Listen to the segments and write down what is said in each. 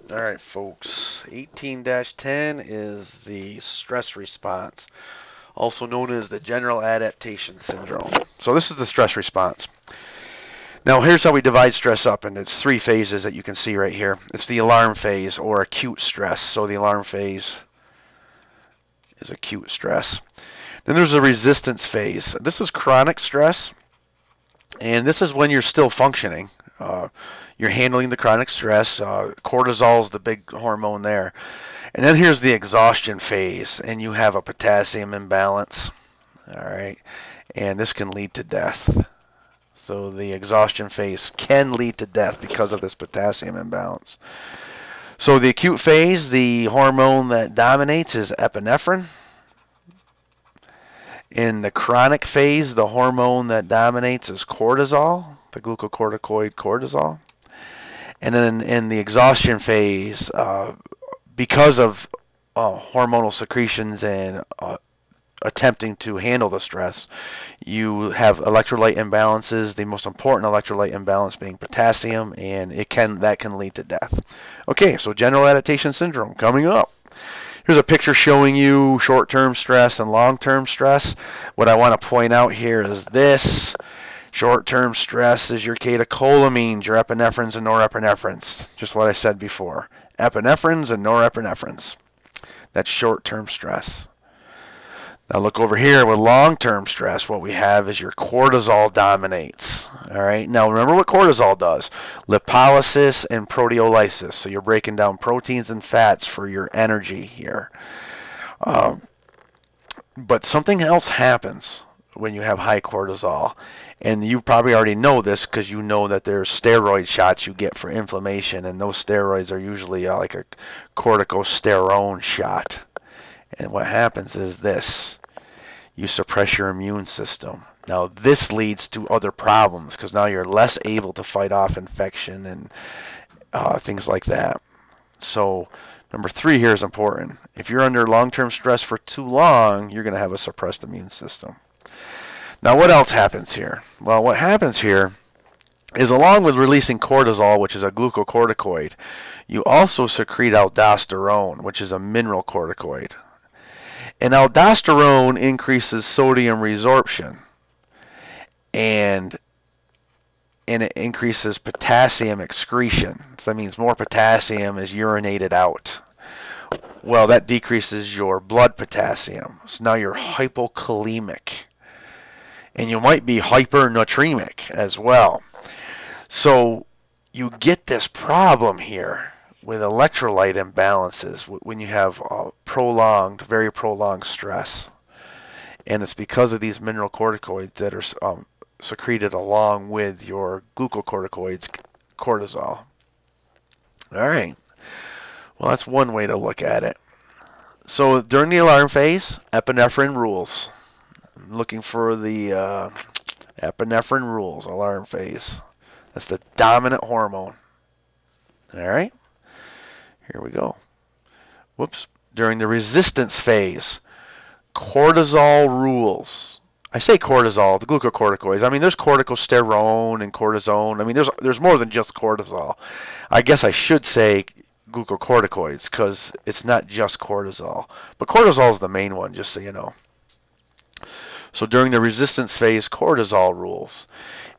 All right, folks. 18-10 is the stress response, also known as the general adaptation syndrome. So this is the stress response. Now, here's how we divide stress up, and it's three phases that you can see right here. It's the alarm phase or acute stress. So the alarm phase is acute stress. Then there's a resistance phase. This is chronic stress, and this is when you're still functioning. You're handling the chronic stress. Cortisol is the big hormone there. And then here's the exhaustion phase, and you have a potassium imbalance. All right, and this can lead to death. So the exhaustion phase can lead to death because of this potassium imbalance. So the acute phase, the hormone that dominates is epinephrine. In the chronic phase, the hormone that dominates is cortisol, the glucocorticoid cortisol. And then in the exhaustion phase, because of hormonal secretions and attempting to handle the stress, you have electrolyte imbalances. The most important electrolyte imbalance being potassium, and that can lead to death. Okay, so general adaptation syndrome coming up. Here's a picture showing you short-term stress and long-term stress. What I want to point out here is this. Short-term stress is your catecholamines, your epinephrines and norepinephrines. Just what I said before. Epinephrines and norepinephrines. That's short-term stress. Now look over here with long-term stress. What we have is your cortisol dominates. All right. Now remember what cortisol does: lipolysis and proteolysis. So you're breaking down proteins and fats for your energy here. But something else happens when you have high cortisol, and you probably already know this because you know that there's steroid shots you get for inflammation, and those steroids are usually like a corticosterone shot. And what happens is this: you suppress your immune system. Now, this leads to other problems because now you're less able to fight off infection and things like that. So, number 3 here is important. If you're under long-term stress for too long, you're going to have a suppressed immune system. Now, what else happens here? Well, what happens here is, along with releasing cortisol, which is a glucocorticoid, you also secrete aldosterone, which is a mineral corticoid. And aldosterone increases sodium resorption, and it increases potassium excretion. So that means more potassium is urinated out. Well, that decreases your blood potassium. So now you're hypokalemic. And you might be hypernatremic as well. So you get this problem here with electrolyte imbalances when you have very prolonged stress. And it's because of these mineral corticoids that are secreted along with your glucocorticoids, cortisol. All right. Well, that's one way to look at it. So during the alarm phase, epinephrine rules. I'm looking for the epinephrine rules, alarm phase. That's the dominant hormone. All right. Here we go. Whoops. During the resistance phase, cortisol rules. I say cortisol, the glucocorticoids. I mean, there's corticosterone and cortisone. I mean, there's more than just cortisol. I guess I should say glucocorticoids because it's not just cortisol. But cortisol is the main one, just so you know. So during the resistance phase, cortisol rules.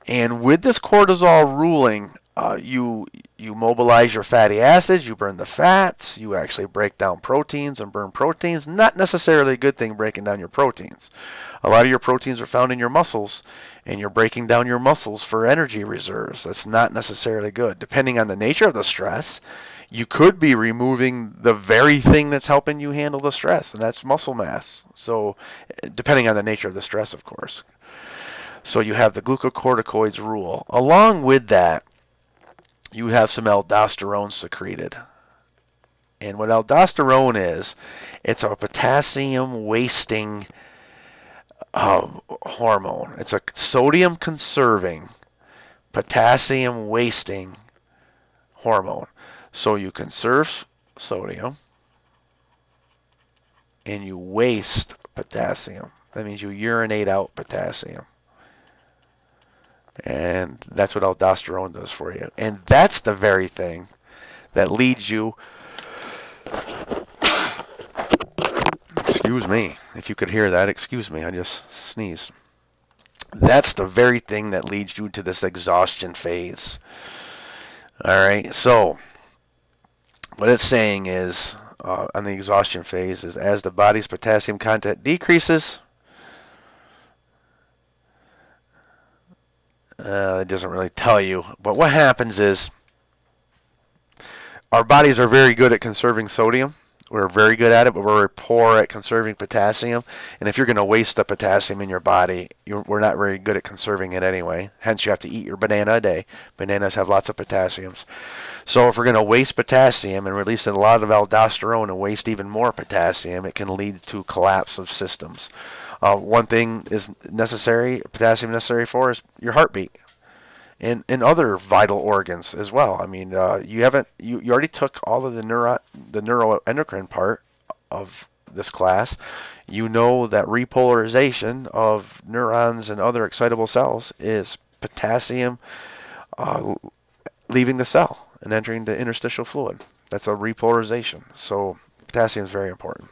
And with this cortisol ruling, you mobilize your fatty acids, you burn the fats, you actually break down proteins and burn proteins. Not necessarily a good thing breaking down your proteins. A lot of your proteins are found in your muscles, and you're breaking down your muscles for energy reserves. That's not necessarily good. Depending on the nature of the stress, you could be removing the very thing that's helping you handle the stress, and that's muscle mass. So depending on the nature of the stress, of course. So you have the glucocorticoids rule. Along with that, you have some aldosterone secreted. And what aldosterone is, it's a potassium wasting hormone. It's a sodium conserving, potassium wasting hormone. So you conserve sodium and you waste potassium. That means you urinate out potassium. And that's what aldosterone does for you. And that's the very thing that leads you, excuse me, if you could hear that, excuse me, I just sneezed. That's the very thing that leads you to this exhaustion phase. All right, so what it's saying is, on the exhaustion phase, is as the body's potassium content decreases, it doesn't really tell you, but what happens is our bodies are very good at conserving sodium. We're very good at it, but we're poor at conserving potassium. And if you're going to waste the potassium in your body, we're not very good at conserving it anyway. Hence, you have to eat your banana a day. Bananas have lots of potassiums. So if we're going to waste potassium and release a lot of aldosterone and waste even more potassium, it can lead to collapse of systems. One thing is necessary, potassium necessary for is your heartbeat and other vital organs as well. I mean, you already took all of the neuroendocrine part of this class. You know that repolarization of neurons and other excitable cells is potassium uh, leaving the cell and entering the interstitial fluid. That's a repolarization. So potassium is very important.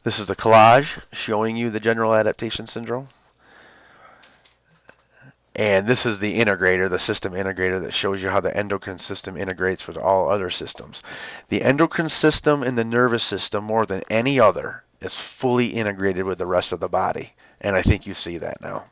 This is the collage showing you the general adaptation syndrome. And this is the integrator, the system integrator that shows you how the endocrine system integrates with all other systems. The endocrine system and the nervous system, more than any other, is fully integrated with the rest of the body. And I think you see that now.